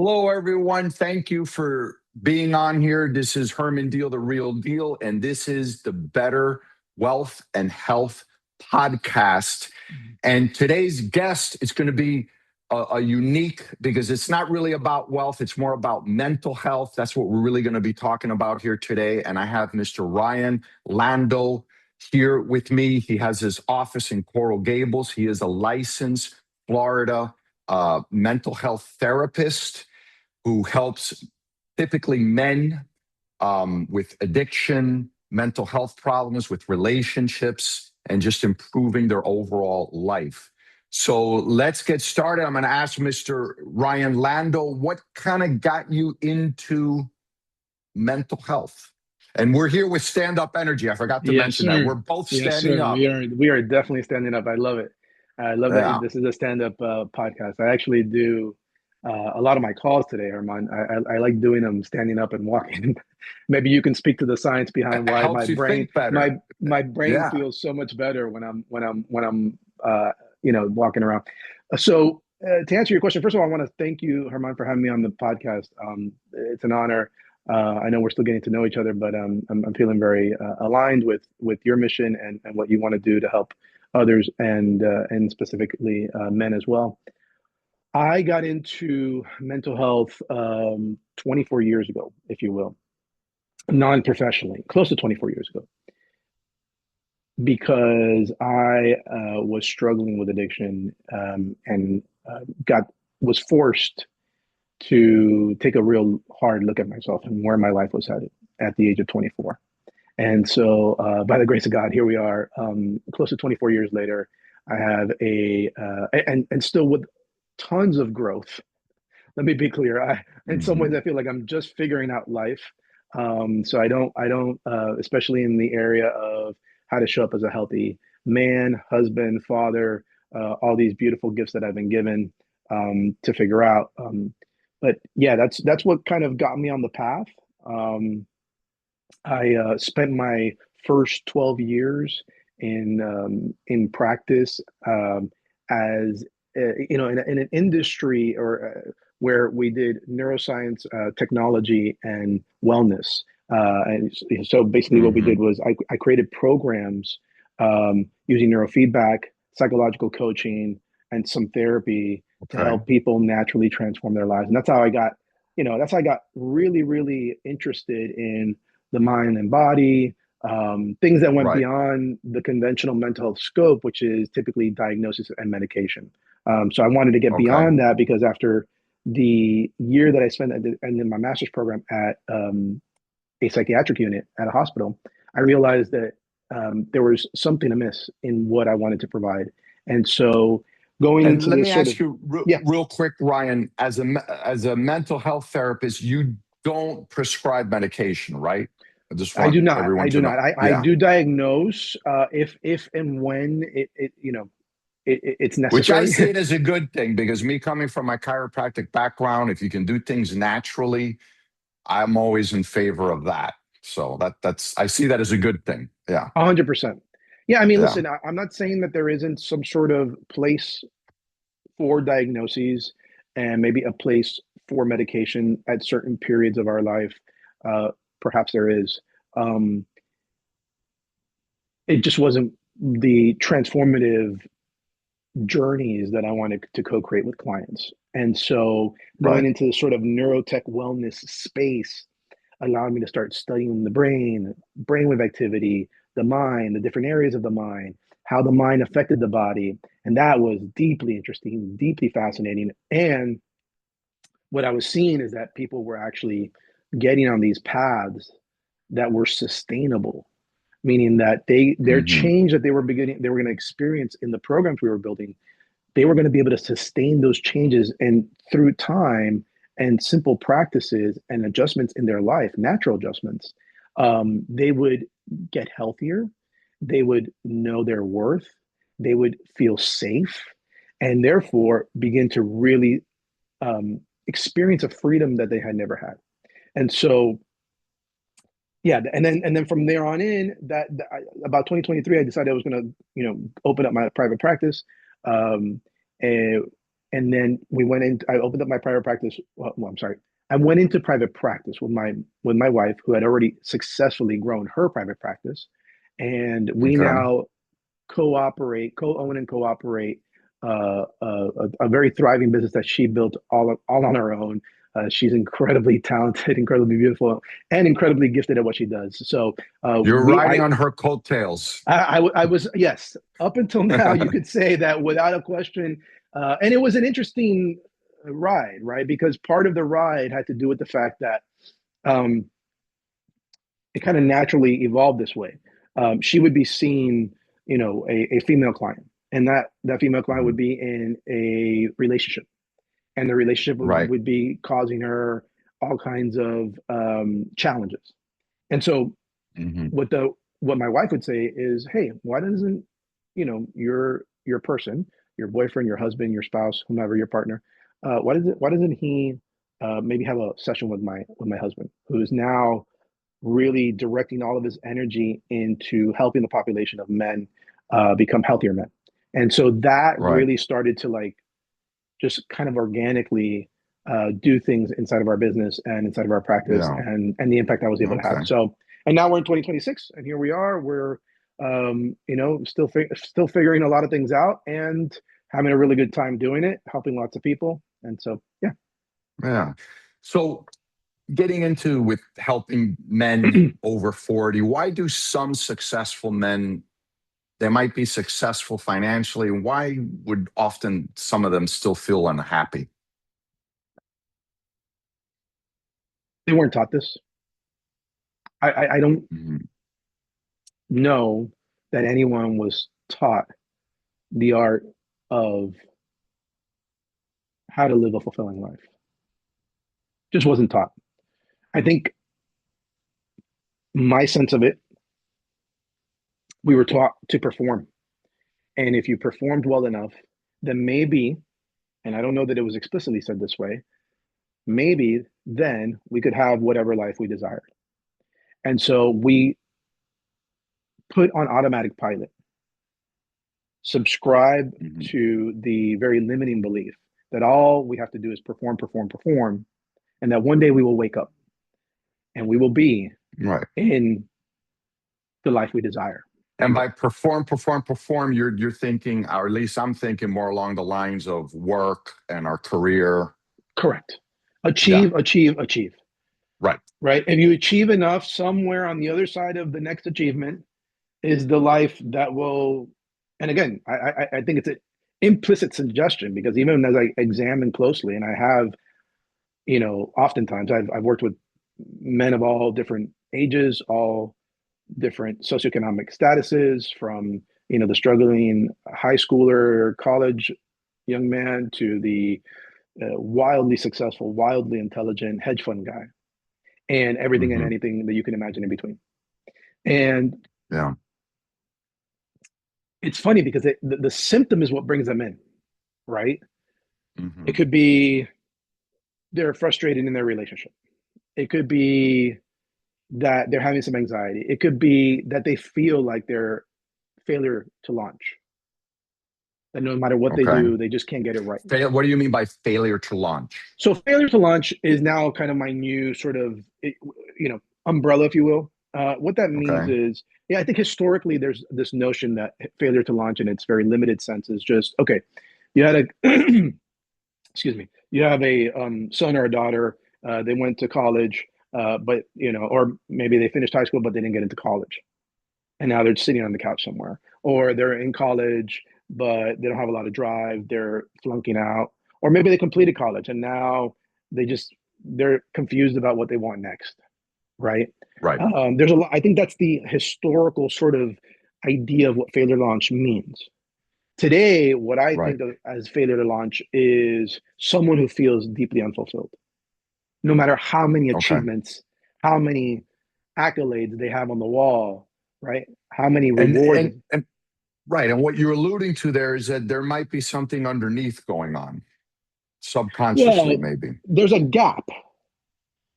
Hello, everyone. Thank you for being on here. This is Herman Deal, the real deal, and this is the Better Wealth and Health podcast. And today's guest is going to be a unique because it's not really about wealth, it's more about mental health. That's what we're really going to be talking about here today. And I have Mr. Ryan Landau here with me. He has his office in Coral Gables. He is a licensed Florida mental health therapist who helps typically men with addiction, mental health problems, with relationships, and just improving their overall life. So let's get started. I'm going to ask Mr. Ryan Landau, what kind of got you into mental health? And we're here with Stand Up Energy. I forgot to Yes, mention that. sir. We're both Yes, standing sir. up. We are definitely standing up. I love it. I love that Yeah. this is a stand-up podcast. I actually do a lot of my calls today, Armand. I like doing them standing up and walking. Maybe you can speak to the science It behind why helps you think better. my brain Yeah. feels so much better when I'm walking around. To answer your question, first of all, I want to thank you, Herman, for having me on the podcast. It's an honor. I know we're still getting to know each other, but I'm feeling very aligned with your mission and what you want to do to help others and specifically men as well. I got into mental health 24 years ago, if you will, non-professionally, close to 24 years ago, because I was struggling with addiction and got was forced to take a real hard look at myself and where my life was headed at the age of 24. And so, by the grace of God, here we are, close to 24 years later. I have and still with tons of growth. Let me be clear. In some ways, Mhm. I feel like I'm just figuring out life. So especially in the area of how to show up as a healthy man, husband, father, all these beautiful gifts that I've been given to figure out. But yeah, that's what kind of got me on the path. Um, I spent my first 12 years in practice as in an industry where we did neuroscience, technology, and wellness. And so basically, what we did Mhm. was I created programs using neurofeedback, psychological coaching, and some therapy to Okay. help people naturally transform their lives. And that's how I got really, really interested in the mind and body, things that went Right. beyond the conventional mental health scope, which is typically diagnosis and medication. So I wanted to get Okay. beyond that because after the year that I spent and in my master's program at a psychiatric unit at a hospital, I realized that there was something amiss in what I wanted to provide. And so going And into let me this sort ask of, you yeah, real quick, Ryan, as a mental health therapist, you don't prescribe medication, right? I just I want do not. everyone I to do know. not. I Yeah. do diagnose if and when it's Which I necessary. see it as a good thing because me coming from my chiropractic background, if you can do things naturally, I'm always in favor of that. So that's I see that as a good thing. Yeah. 100%. Yeah, I mean, Yeah. listen, I'm not saying that there isn't some sort of place for diagnoses and maybe a place for medication at certain periods of our life. Uh, Perhaps there is. Um, it just wasn't the transformative journeys that I wanted to co-create with clients. And so going Right. into the sort of neurotech wellness space allowed me to start studying the brain, brainwave activity, the mind, the different areas of the mind, how the mind affected the body. And that was deeply interesting, deeply fascinating. And what I was seeing is that people were actually getting on these paths that were sustainable, meaning that their Hmm. change that they were going to experience in the programs we were building, they were going to be able to sustain those changes and through time and simple practices and adjustments in their life, natural adjustments, they would get healthier, they would know their worth, they would feel safe, and therefore begin to really experience a freedom that they had never had. And so, yeah, and then from there on in, about 2023, I decided I was going to, open up my private practice. Um, and And then we went in. I opened up my private practice. I'm sorry. I went into private practice with my wife, who had already successfully grown her private practice, and we Okay. now co-own and cooperate a very thriving business that she built all on her own. She's incredibly talented, incredibly beautiful, and incredibly gifted at what she does. So You're riding on her coattails. I was, yes, up until now, you could say that without a question. And it was an interesting ride, right? Because part of the ride had to do with the fact that um, it kind of naturally evolved this way. She would be seeing, a female client, and that female client would Mhm. be in a relationship, and the relationship Right. would be causing her all kinds of challenges. And so Hmm. what my wife would say is, hey, why doesn't your person, your boyfriend, your husband, your spouse, whomever, your partner, why doesn't he maybe have a session with my husband, who's now really directing all of his energy into helping the population of men become healthier men. And so that Right. really started to like just kind of organically do things inside of our business and inside of our practice, Yeah. and the impact I was able to have. Okay. So, and now we're in 2026, and here we are. We're still figuring a lot of things out and having a really good time doing it, helping lots of people. And so, yeah. Yeah. So getting into with helping men over 40, why do some successful men, they might be successful financially, why would often some of them still feel unhappy? They weren't taught this. I don't Mhm. know that anyone was taught the art of how to live a fulfilling life. Just wasn't taught. I think my sense of it, we were taught to perform. And if you performed well enough, then maybe, and I don't know that it was explicitly said this way, maybe then we could have whatever life we desired. And so we put on automatic pilot, subscribe Mhm. to the very limiting belief that all we have to do is perform, perform, perform, and that one day we will wake up and we will be Right. in the life we desire. And by perform, you're thinking, or at least I'm thinking more along the lines of work and our career. Correct. Yeah. Achieve, achieve, achieve. Right. Right. If you achieve enough, somewhere on the other side of the next achievement is the life that will. And again, I think it's an implicit suggestion, because even as I examine closely, and I have, oftentimes I've worked with men of all different ages, all different socioeconomic statuses, from the struggling high schooler, college young man, to the wildly successful, wildly intelligent hedge fund guy, and everything and Hmm. anything that you can imagine in between. And Yeah. it's funny because the symptom is what brings them in, right? It Hmm. could be they're frustrated in their relationship. It could be that they're having some anxiety. It could be that they feel like they're failure to launch. And no matter what they Okay. do, they just can't get it right. What do you mean by failure to launch? So failure to launch is now kind of my new sort of, umbrella, if you will. What that means Okay. is, yeah, I think historically there's this notion that failure to launch in its very limited sense is just, okay, you had a, excuse me, you have a son or a daughter, they went to college, but, or maybe they finished high school, but they didn't get into college. And now they're sitting on the couch somewhere, or they're in college but they don't have a lot of drive, they're flunking out, or maybe they completed college and now they're confused about what they want next, right? Right. There's a lot. I think that's the historical sort of idea of what failure to launch means. Today, what I Right. think of as failure to launch is someone who feels deeply unfulfilled, no matter how many Okay. achievements, how many accolades they have on the wall, right? How many And rewards. and and right. And what you're alluding to there is that there might be something underneath going on, subconsciously, Well, maybe. there's a gap,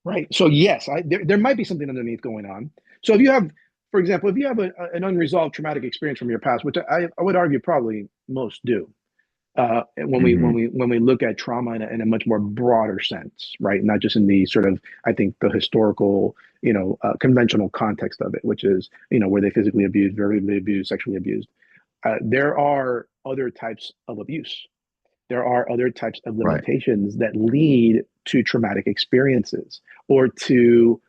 right? So yes, there might be something underneath going on. So if you have, for example, if you have an unresolved traumatic experience from your past, which I would argue probably most do, Hmm. when we look at trauma in a much more broader sense, right? Not just in the sort of, I think, the historical, conventional context of it, which is, were they physically abused, verbally abused, sexually abused. There are other types of abuse. There are other types of Right. limitations that lead to traumatic experiences or to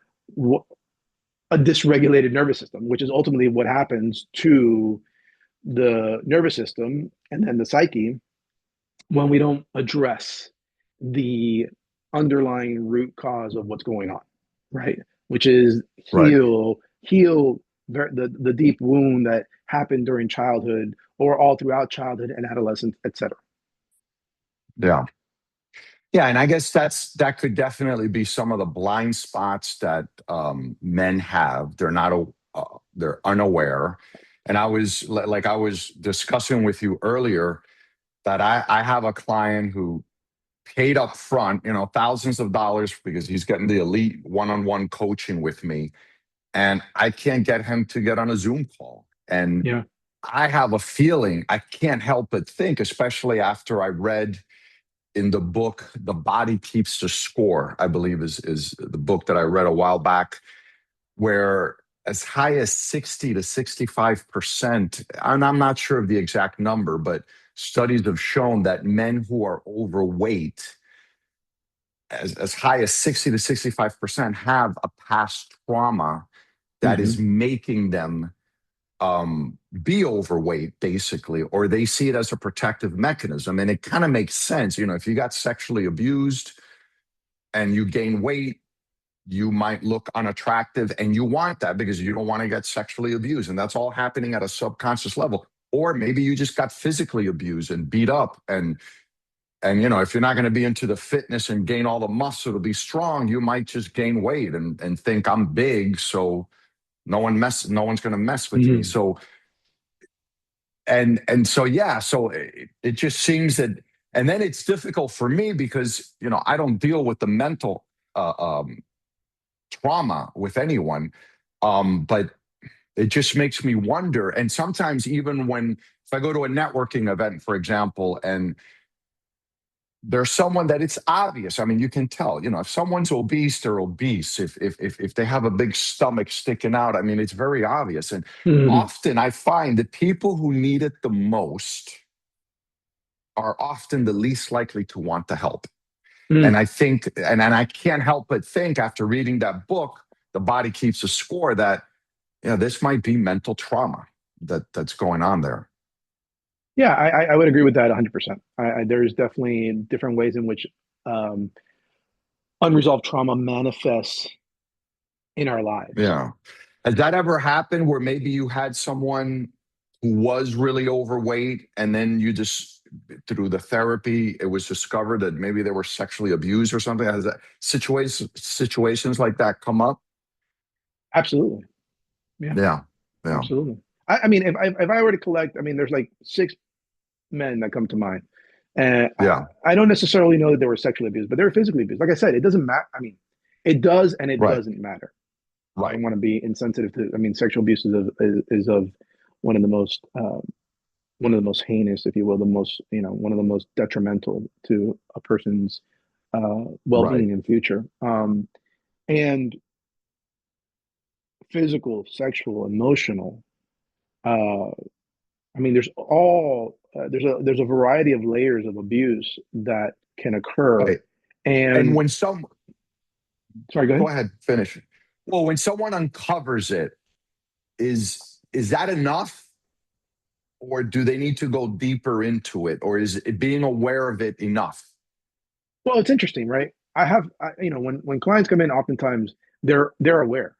a dysregulated nervous system, which is ultimately what happens to the nervous system and then the psyche when we don't address the underlying root cause of what's going on, right? Which is Right. heal the deep wound that happened during childhood or all throughout childhood and adolescence, etc. Yeah. Yeah, and I guess that could definitely be some of the blind spots that men have. They're unaware. And I was discussing with you earlier that I have a client who paid up front, thousands of dollars because he's getting the elite one-on-one coaching with me, and I can't get him to get on a Zoom call. And Yeah. I have a feeling, I can't help but think, especially after I read in the book The Body Keeps the Score, I believe is the book that I read a while back, where as high as 60 to 65%, and I'm not sure of the exact number, but studies have shown that men who are overweight, as high as 60 to 65%, have a past trauma that is Mm-hmm. making them be overweight, basically, or they see it as a protective mechanism. And it kind of makes sense. If you got sexually abused and you gain weight, you might look unattractive, and you want that because you don't want to get sexually abused. And that's all happening at a subconscious level. Or maybe you just got physically abused and beat up. And if you're not going to be into the fitness and gain all the muscle to be strong, you might just gain weight and think I'm big, so no one's going to mess with me. Mm-hmm. So so yeah, so it just seems that, and then it's difficult for me because I don't deal with the mental uh, um, trauma with anyone, but it just makes me wonder. And sometimes even when if I go to a networking event, for example, and there's someone that it's obvious. I mean, you can tell. If someone's obese, they're obese. If they have a big stomach sticking out, I mean, it's very obvious. And Mm-hmm. often I find the people who need it the most are often the least likely to want to help. And Mm. I think, and I can't help but think after reading that book, The Body Keeps a Score, that this might be mental trauma that's going on there. Yeah, I would agree with that 100%. There's definitely different ways in which um, unresolved trauma manifests in our lives. Yeah. Has that ever happened where maybe you had someone who was really overweight and then you just through the therapy it was discovered that maybe they were sexually abused or something? Has that situations like that come up? Absolutely. Yeah, Yeah. Yeah. absolutely. I mean, if I were to collect, I mean, there's like six men that come to mind. And Yeah. I don't necessarily know that they were sexually abused, but they were physically abused. Like I said, it doesn't matter. I mean, it does and it Right. doesn't matter. I Right. don't want to be insensitive to. I mean, sexual abuse is of one of the most one of the most heinous, if you will, the most one of the most detrimental to a person's Right. well-being and future. And physical, sexual, emotional. Uh, I mean, there's a variety of layers of abuse that can occur. Right. And And when some sorry, go go ahead. ahead, finish. Well, when someone uncovers it, is that enough? Or do they need to go deeper into it? Or is it being aware of it enough? Well, it's interesting, right? When clients come in, oftentimes they're aware.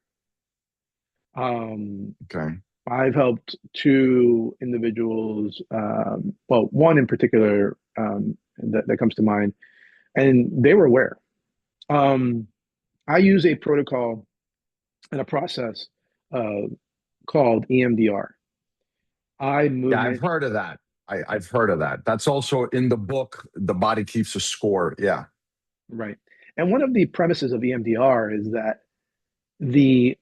Um, Okay. I've helped two individuals, well, one in particular that comes to mind, and they were aware. Um, I use a protocol and a process uh, called EMDR, eye Yeah, I've movement, heard of that. I've heard of that. That's also in the book, The Body Keeps a Score. Yeah. right? And one of the premises of EMDR is that the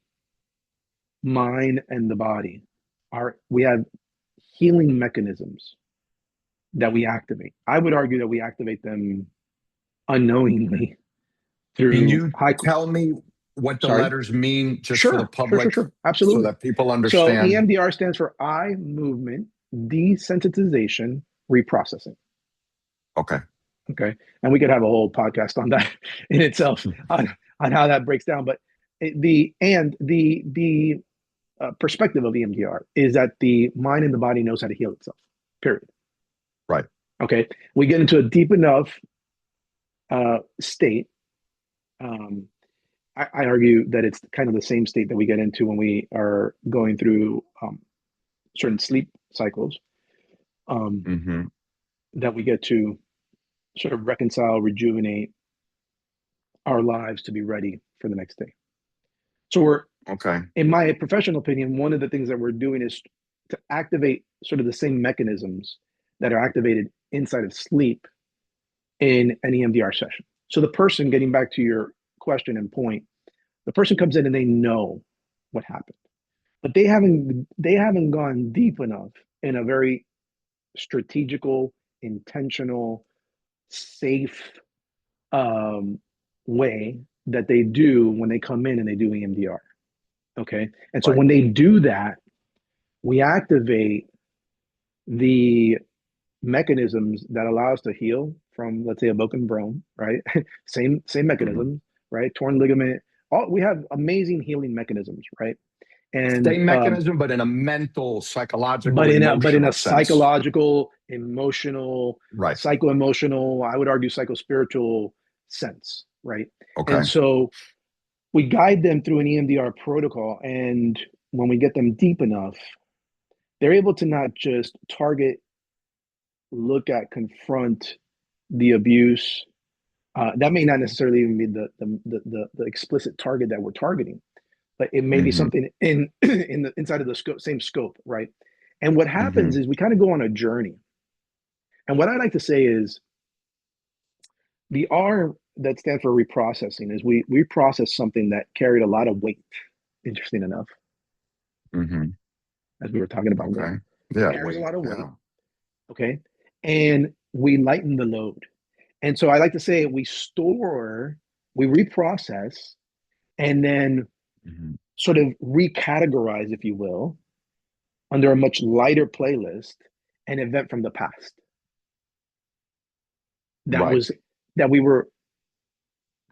mind and the body we have healing mechanisms that we activate. I would argue that we activate them unknowingly Can through you high. tell me what the Sorry. letters mean just for the Sure, sure, sure, public sure. so Absolutely. that people So understand? EMDR stands for eye movement desensitization reprocessing. Okay. Okay. And we could have a whole podcast on that in itself on how that breaks down. But the perspective of EMDR is that the mind and the body knows how to heal itself, period. Right. Okay. We get into a deep enough state. Um, I argue that it's kind of the same state that we get into when we are going through certain sleep cycles, um, Mm-hmm. that we get to sort of reconcile, rejuvenate our lives to be ready for the next day. So we're, Okay. in my professional opinion, one of the things that we're doing is to activate sort of the same mechanisms that are activated inside of sleep in an EMDR session. So the person, getting back to your question and point, the person comes in and they know what happened, but they haven't gone deep enough in a very strategical, intentional, safe um, way that they do when they come in and they do EMDR. Okay. And so Right. when they do that, we activate the mechanisms that allow us to heal from, let's say, a broken bone, right? same Mm-hmm. mechanism, right? Torn ligament. All we have amazing healing mechanisms, right? And Same mechanism, but in a mental, but psychological, in a emotional sense. psychological, emotional, Right. psycho-emotional, I would argue psycho-spiritual sense, right? And Okay. so we guide them through an EMDR protocol, and when we get them deep enough, they're able to not just target, look at, confront the abuse. That may not necessarily even be the explicit target that we're targeting, but it may be Mm-hmm. something in in the inside of the same scope, right? And what Mm-hmm. happens is we kind of go on a journey. And what I like to say is the R that stands for reprocessing is we reprocess something that carried a lot of weight. Interesting enough, Mm-hmm. as we were talking about weight, Okay. Yeah. carries a Wait. lot of weight. Yeah. Okay, and we lighten the load. And so I like to say we store, we reprocess, and then Mm-hmm. sort of recategorize, if you will, under a much lighter playlist, an event from the past that Right. was that we were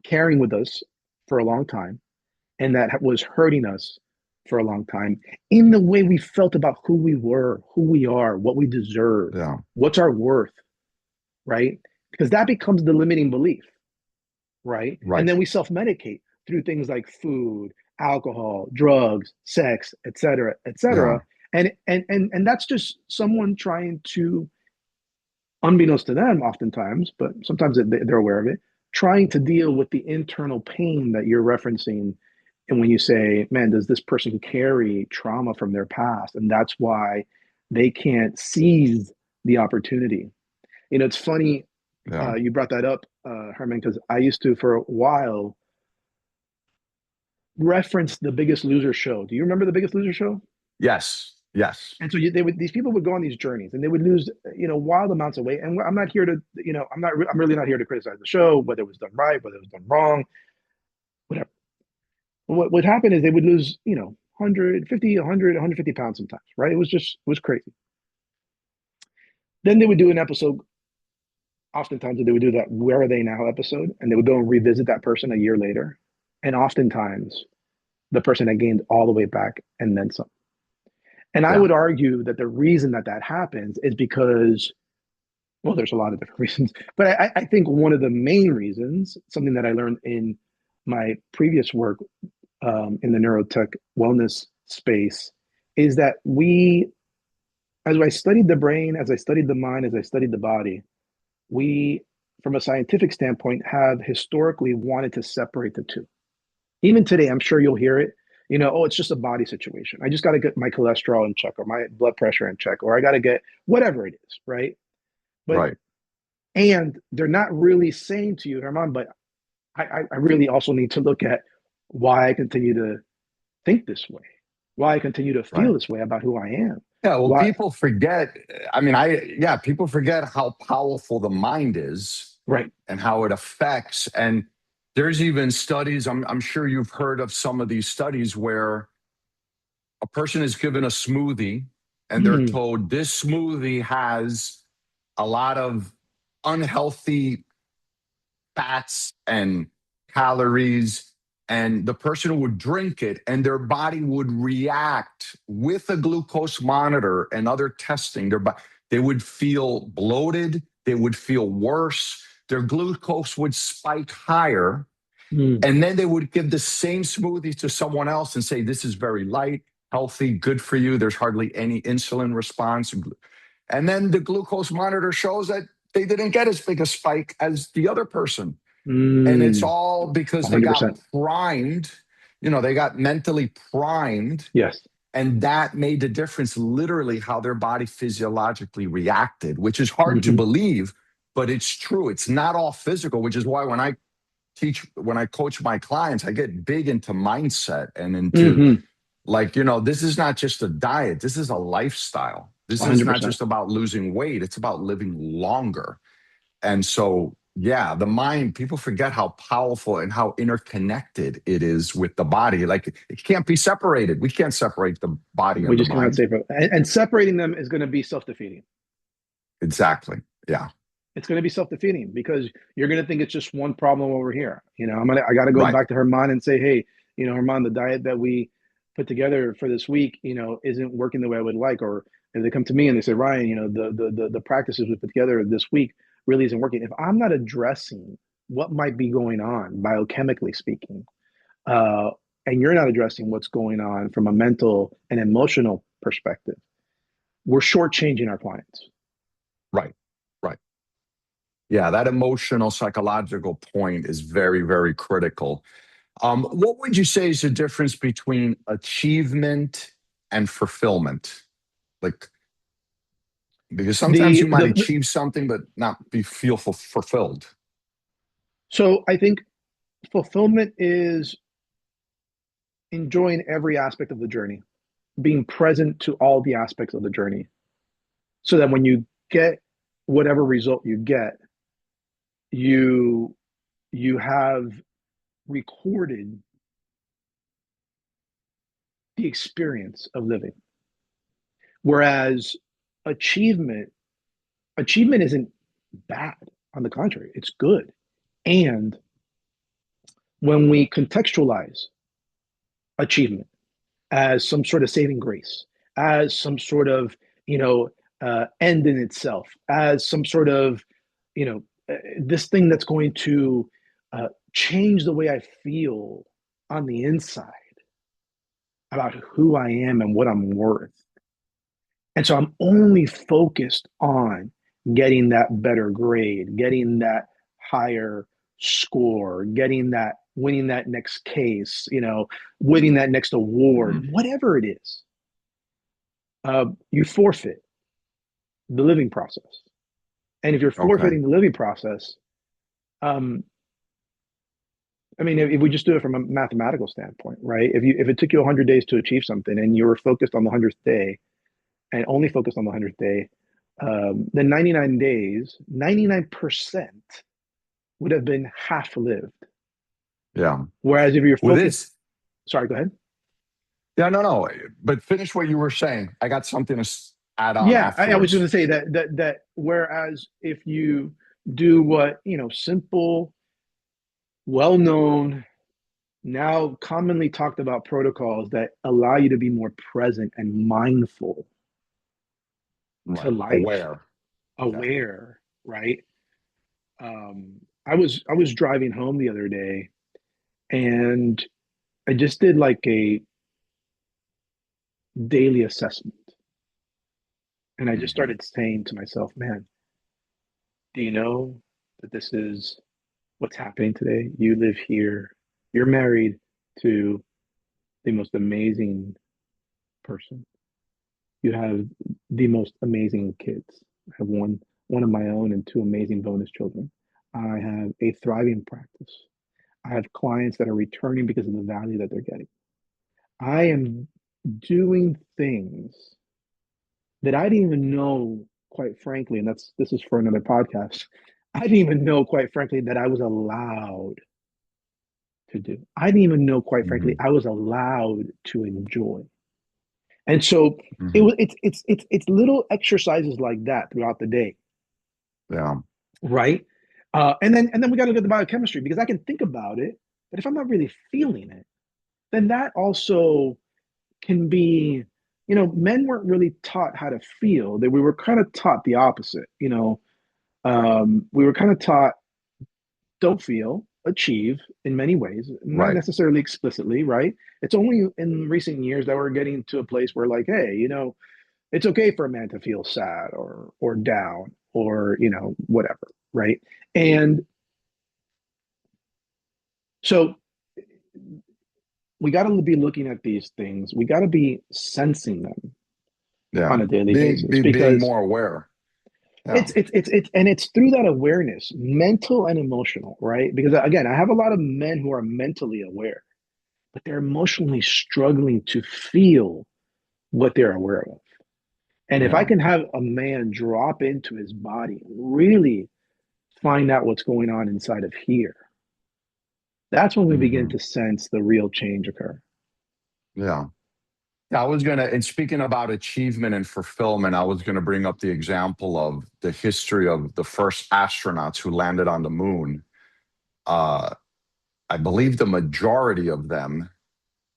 carrying with us for a long time and that was hurting us for a long time in the way we felt about who we were, who we are, what we deserve, Yeah. what's our worth, right? Because that becomes the limiting belief, right? And Right. then we self-medicate through things like food, alcohol, drugs, sex, et cetera, et Yeah. cetera. And that's just someone trying to, unbeknownst to them oftentimes, but sometimes they're aware of it, trying to deal with the internal pain that you're referencing. And when you say, man, does this person carry trauma from their past? And that's why they can't seize the opportunity. It's funny, Yeah. you brought that up, Herman, because I used to, for a while, reference the Biggest Loser show. Do you remember the Biggest Loser show? Yes. Yes. And so these people would go on these journeys and they would lose, wild amounts of weight. And I'm not here to, I'm really not here to criticize the show, whether it was done right, whether it was done wrong, whatever. What would happen is they would lose, 150, 100, 150 pounds sometimes, right? It was crazy. Then they would do an episode. Oftentimes they would do that "Where Are They Now" episode, and they would go and revisit that person a year later. And oftentimes the person had gained all the way back and then some. And I Yeah. would argue that the reason that that happens is because, well, there's a lot of different reasons, but I think one of the main reasons, something that I learned in my previous work, in the neurotech wellness space, is that as I studied the brain, as I studied the mind, as I studied the body, we, from a scientific standpoint, have historically wanted to separate the two. Even today, I'm sure you'll hear it. Oh, it's just a body situation. I just got to get my cholesterol in check or my blood pressure in check, or I got to get whatever it is, right? But Right. and they're not really saying to you, Herman, but I really also need to look at why I continue to think this way, why I continue to feel Right. this way about who I am. Yeah, well, Why? people forget. People forget how powerful the mind is Right. and how it affects. And there's even studies, I'm sure you've heard of some of these studies where a person is given a smoothie and they're Mm, told this smoothie has a lot of unhealthy fats and calories, and the person would drink it and their body would react with a glucose monitor and other testing. They would feel bloated, they would feel worse, their glucose would spike higher, mm, and then they would give the same smoothie to someone else and say, this is very light, healthy, good for you. There's hardly any insulin response. And then the glucose monitor shows that they didn't get as big a spike as the other person. And it's mm, all because they got 100%. primed, they got mentally primed. Yes. And that made the difference, literally, how their body physiologically reacted, which is hard to Hmm. believe, but it's true. It's not all physical, which is why when I coach my clients, I get big into mindset and into, Hmm. like, this is not just a diet, this is a lifestyle. This is not 100%. just about losing weight, it's about living longer. And so, yeah, the mind, people forget how powerful and how interconnected it is with the body. Like, it can't be separated. We can't separate the body We and the just cannot mind. say, and separating them is going to be self-defeating. Exactly. Yeah. It's going to be self-defeating because you're going to think it's just one problem over here. I got to go Right. back to Herman and say, hey, Herman, the diet that we put together for this week, isn't working the way I would like. Or if they come to me and they say, Ryan, the practices we put together this week really isn't working. If I'm not addressing what might be going on biochemically speaking, uh, and you're not addressing what's going on from a mental and emotional perspective, we're shortchanging our clients. Right. Right. Yeah. That emotional, psychological point is very, very critical. What would you say is the difference between achievement and fulfillment? Like, because sometimes you The, might the achieve something, but not feel fulfilled. so I think fulfillment is enjoying every aspect of the journey, being present to all the aspects of the journey, so that when you get whatever result you get, you you have recorded the experience of living. Whereas achievement achievement isn't bad. On the contrary, it's good. And when we contextualize achievement as some sort of saving grace, as some sort of end in itself, as some sort of you know this thing that's going to change the way I feel on the inside about who I am and what I'm worth. And so I'm only focused on getting that better grade, getting that higher score, getting that winning that next case, winning that next award, Mhm. whatever it is. You forfeit the living process. And if you're Okay. forfeiting the living process, um, I mean, if we just do it from a mathematical standpoint, right? If it took you 100 days to achieve something and you were focused on the 100th day and only focused on the 100th day, then 99 days, 99% would have been half lived. Yeah. Whereas if you're With focused, this, sorry, go ahead. yeah, no, no. But finish what you were saying. I got something to add on Yeah, I was going to afterwards. say that whereas if you do what simple, well-known, now commonly talked about protocols that allow you to be more present and mindful to Right. life, Aware. Yeah. aware, right? I was driving home the other day and I just did like a daily assessment. And I just Hmm. started saying to myself, man, do you know that this is what's happening today? You live here. You're married to the most amazing person. You have the most amazing kids. I have one of my own and two amazing bonus children. I have a thriving practice. I have clients that are returning because of the value that they're getting. I am doing things that I didn't even know, quite frankly, and this is for another podcast. I didn't even know, quite frankly, that I was allowed to do. I didn't even know, quite frankly, Hmm. I was allowed to enjoy. And so Hmm. it's little exercises like that throughout the day, Yeah. right? And then we got to look at the biochemistry because I can think about it, but if I'm not really feeling it, then that also can be, men weren't really taught how to feel. That we were kind of taught the opposite. We were kind of taught don't feel, achieve in many ways, not Right. necessarily explicitly, right? It's only in recent years that we're getting to a place where, like, hey, it's okay for a man to feel sad or down or whatever, right? And so we got to be looking at these things. We got to be sensing them Yeah. on a daily Being basis be, being because more aware. Yeah. it's through that awareness, mental and emotional, right? Because again, I have a lot of men who are mentally aware, but they're emotionally struggling to feel what they're aware of. And if I Yeah. can have a man drop into his body and really find out what's going on inside of here, that's when we begin Hmm. to sense the real change occur. Yeah. Yeah, I was gonna, and speaking about achievement and fulfillment, I was gonna bring up the example of the history of the first astronauts who landed on the moon. Uh, I believe the majority of them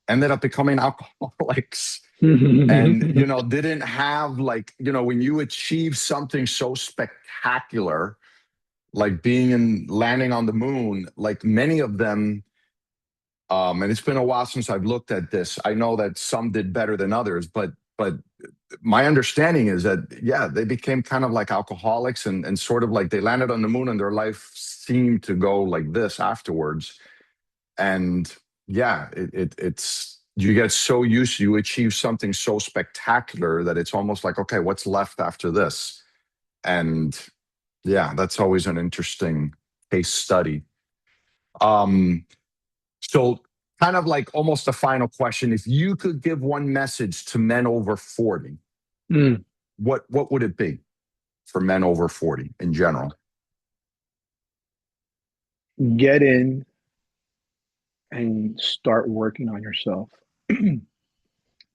ended up becoming alcoholics and, didn't have like, when you achieve something so spectacular, like being in landing on the moon, like many of them, and it's been a while since I've looked at this. I know that some did better than others, but my understanding is that yeah, they became kind of like alcoholics and sort of like they landed on the moon and their life seemed to go like this afterwards. And yeah, it's you get so used you achieve something so spectacular that it's almost like okay, what's left after this? And yeah, that's always an interesting case study. Um, so kind of like almost a final question. If you could give one message to men over 40, Mm. what would it be for men over 40 in general? Get in and start working on yourself.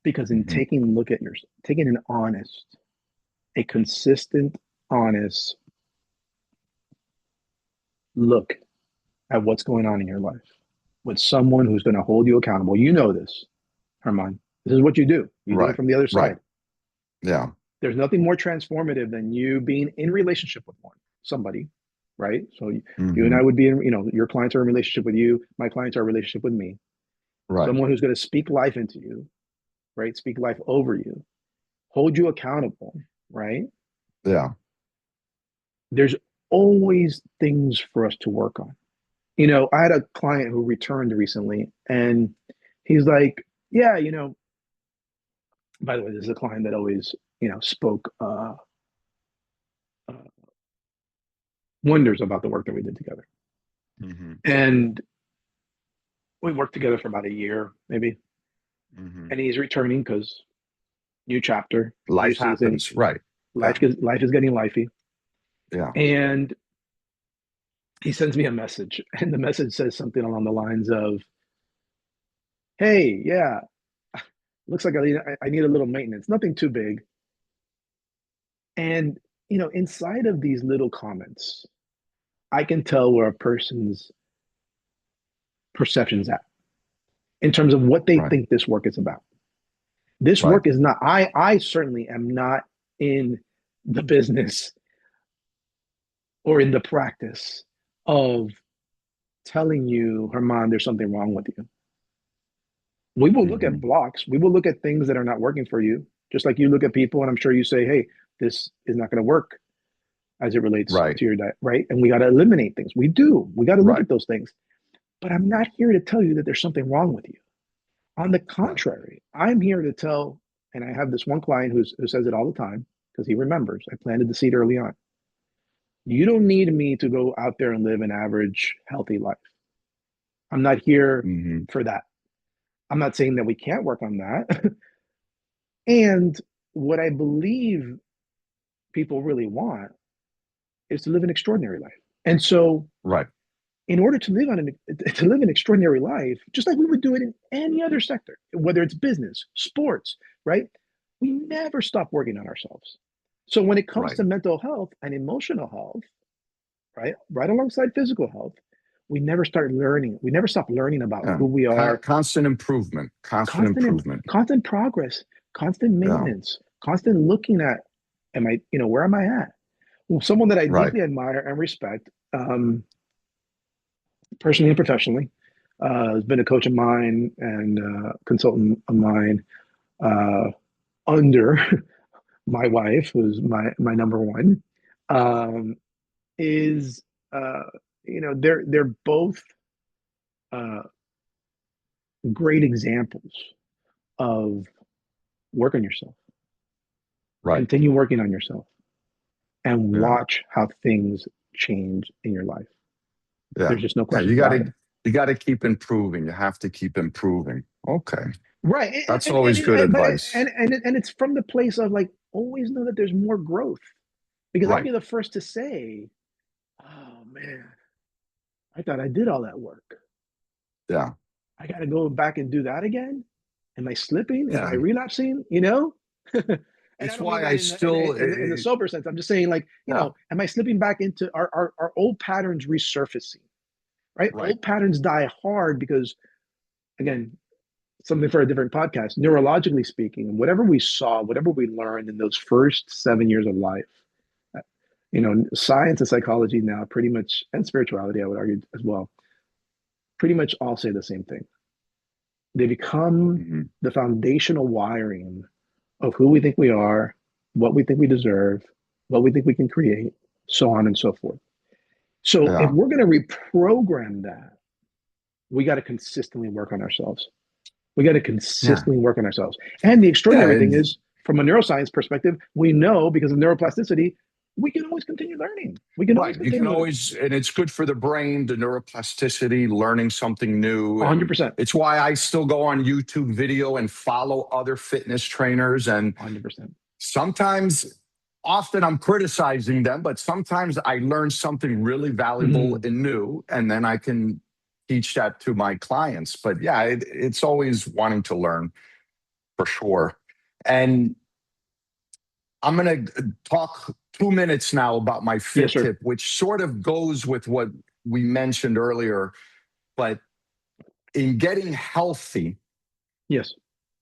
Because in Hmm. taking a look at taking an honest, a consistent, honest look at what's going on in your life with someone who's going to hold you accountable. You know this, Herman. This is what you do. You do it Right. from the other Right. side. Yeah. There's nothing more transformative than you being in relationship with somebody, right? So you and Hmm. I would be in, your clients are in relationship with you, my clients are in relationship with me. Right. Someone who's going to speak life into you, right? Speak life over you, hold you accountable, right? Yeah. There's always things for us to work on. I had a client who returned recently and he's like, yeah, by the way, this is a client that always, spoke uh, wonders about the work that we did together. Hmm. And we worked together for about a year, maybe. Hmm. And he's returning because new chapter, new Life season, happens. Right. life Yeah. life is getting lifey. Yeah. And he sends me a message, and the message says something along the lines of, "Hey, yeah, looks like I need a little maintenance, nothing too big." And inside of these little comments, I can tell where a person's perception's at in terms of what they Right. think this work is about. This Right. work is not. I certainly am not in the business or in the practice of telling you, Herman, there's something wrong with you. We will look at Hmm. blocks. We will look at things that are not working for you, just like you look at people, and I'm sure you say, hey, this is not going to work as it relates Right. to your diet, right? And we got to eliminate things. We do. We got to look Right. at those things. But I'm not here to tell you that there's something wrong with you. On the Right. contrary, I'm here to tell, and I have this one client who says it all the time because he remembers. I planted the seed early on. You don't need me to go out there and live an average, healthy life. I'm not here Hmm. for that. I'm not saying that we can't work on that. And what I believe people really want is to live an extraordinary life. And so, Right. in order to live an extraordinary life, just like we would do it in any other sector, whether it's business, sports, right? We never stop working on ourselves. So when it comes Right. to mental health and emotional health, right alongside physical health, we never start learning. We never stop learning about Yeah. who we are. Constant improvement. Constant Constant, improvement. constant progress, constant Yeah. maintenance, constant looking at, where am I at? Well, someone that I Right. deeply admire and respect, personally and professionally, has been a coach of mine and consultant of mine under my wife, who's my number one, um, is uh, they're both uh, great examples of work on yourself, Right. continue working on yourself, and Yeah. watch how things change in your life. Yeah. There's just no Yeah. question about it. You gotta keep improving. You have to keep improving. Okay. Right, That's always good advice. and it's from the place of like always know that there's more growth, because I'll Right. be the first to say, "Oh man, I thought I did all that work. Yeah. I got to go back and do that again. Am I slipping? Am I Yeah. relapsing? You know?" And I It's don't mean why that I in the, in, still, in the sober sense. I'm just saying, like, yeah. am I slipping back into our old patterns resurfacing? Right, Right. old patterns die hard because, again, something for a different podcast. Neurologically speaking, whatever we saw, whatever we learned in those first 7 years of life, uh, science and psychology now pretty much, and spirituality, I would argue as well, pretty much all say the same thing. They become Mhm. the foundational wiring of who we think we are, what we think we deserve, what we think we can create, so on and so forth. So if Yeah. we're going to reprogram that, we got to consistently work on ourselves. We got to Yeah. consistently work on ourselves. And the Yeah. extraordinary thing is, from a neuroscience perspective, we know because of neuroplasticity, we can always continue learning. We can always Right. You can continue always, and it's good for the brain, the neuroplasticity, learning something new. And 100%, it's why I still go on YouTube video and follow other fitness trainers. And 100%. sometimes, often I'm criticizing them, but sometimes I learn something really valuable Mm-hmm. and new, and then I can teach that to my clients. But yeah, it's always wanting to learn for sure. And I'm going to talk 2 minutes now about my Yes, fit sir. tip, which sort of goes with what we mentioned earlier. But in getting healthy, Yes.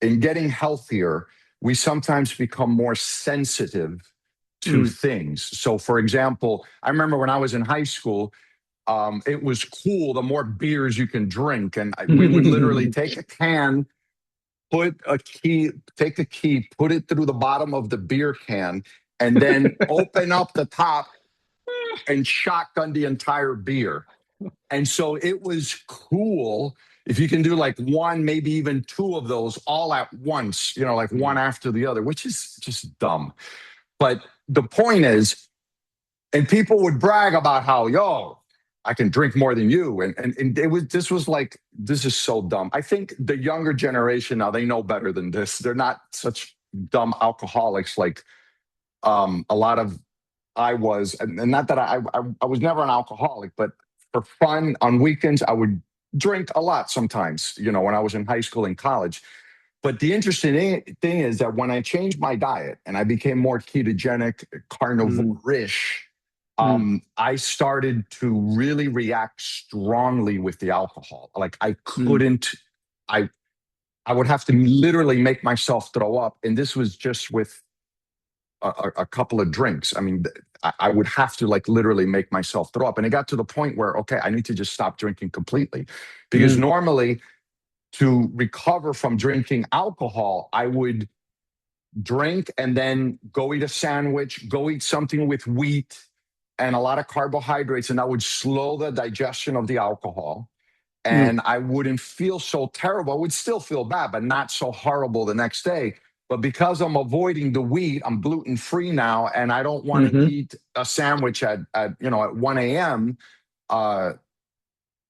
in getting healthier, we sometimes become more sensitive to Mm. things. So, for example, I remember when I was in high school, it was cool the more beers you can drink. And we would literally take a can, put a key, take a key, put it through the bottom of the beer can, and then open up the top and shotgun the entire beer. And so it was cool if you can do like one, maybe even two of those all at once, like one after the other, which is just dumb. But the point is, and people would brag about how, yo, I can drink more than you. And this was like, this is so dumb. I think the younger generation now, they know better than this. They're not such dumb alcoholics like a lot of I was, and not that I was never an alcoholic, but for fun on weekends, I would drink a lot sometimes, when I was in high school and college. But the interesting thing is that when I changed my diet and I became more ketogenic, Mm. carnivore-ish, Mm. I started to really react strongly with the alcohol. Like I Mm. couldn't, I I would have to literally make myself throw up. And this was just with a couple of drinks. I mean, I would have to like literally make myself throw up. And it got to the point where, okay, I need to just stop drinking completely. Because Mm. normally to recover from drinking alcohol, I would drink and then go eat a sandwich, go eat something with wheat and a lot of carbohydrates. And that would slow the digestion of the alcohol. Mm. And I wouldn't feel so terrible. I would still feel bad, but not so horrible the next day. But because I'm avoiding the wheat, I'm gluten free now, and I don't want to Mm-hmm. eat a sandwich at 1 a.m. Uh,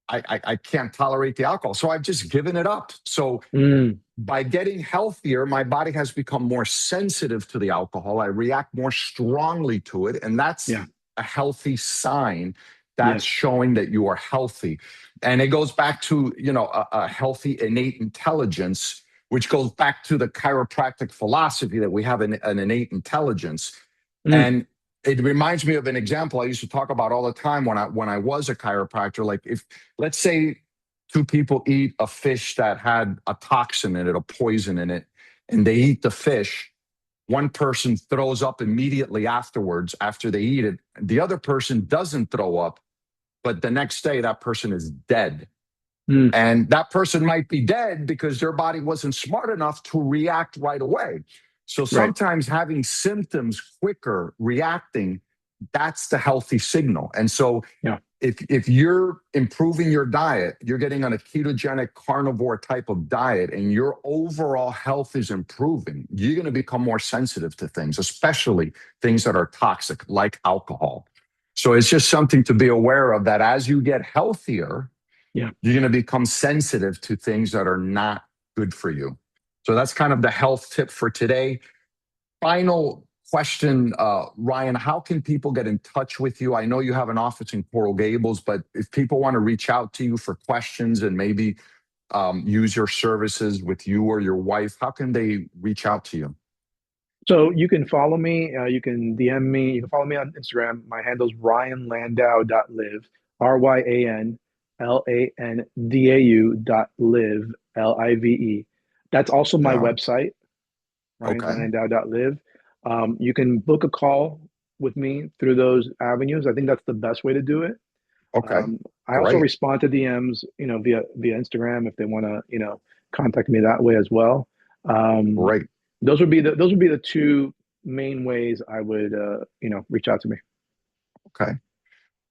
I can't tolerate the alcohol. So I've just given it up. So Mm, by getting healthier, my body has become more sensitive to the alcohol. I react more strongly to it. And that's yeah. a healthy sign. That's Yes. showing that you are healthy. And it goes back to, a healthy innate intelligence, which goes back to the chiropractic philosophy that we have an innate intelligence. Mm, And it reminds me of an example I used to talk about all the time when I was a chiropractor. Like, if, let's say, two people eat a fish that had a toxin in it, a poison in it, and they eat the fish. One person throws up immediately afterwards after they eat it. The other person doesn't throw up, but the next day that person is dead. mm, And that person might be dead because their body wasn't smart enough to react right away. So right. sometimes having symptoms quicker, reacting, that's the healthy signal. And so Yeah. if you're improving your diet, you're getting on a ketogenic carnivore type of diet, and your overall health is improving, you're going to become more sensitive to things, especially things that are toxic, like alcohol. So it's just something to be aware of, that as you get healthier, Yeah. you're going to become sensitive to things that are not good for you. So that's kind of the health tip for today. Final question, Ryan, how can people get in touch with you? I know you have an office in Coral Gables, but if people want to reach out to you for questions and maybe use your services with you or your wife, how can they reach out to you? So you can follow me. You can DM me. You can follow me on Instagram. My handle's ryanlandau.live, RyanLandau.live, LIVE. That's also my Yeah. website, Okay. ryanlandau.live. You can book a call with me through those avenues. I think that's the best way to do it. Okay. I also Great. respond to DMs, via Instagram if they want to, contact me that way as well. Um, Great. those would be the two main ways I would, reach out to me. Okay.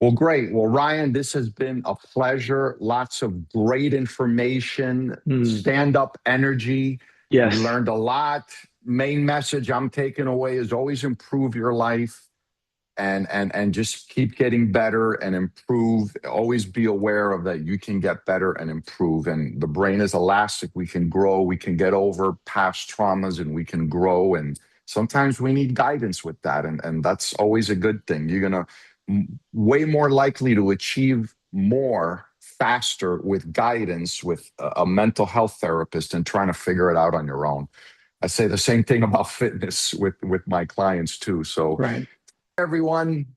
Well, great. Well, Ryan, this has been a pleasure. Lots of great information, Mm, stand up energy. We yes. learned a lot. Main message I'm taking away is always improve your life, and just keep getting better and improve. Always be aware of that you can get better and improve. And the brain is elastic. We can grow, we can get over past traumas, and we can grow. And sometimes we need guidance with that. And that's always a good thing. You're gonna way more likely to achieve more faster with guidance with a mental health therapist and trying to figure it out on your own. I say the same thing about fitness with my clients too. So Right. everyone.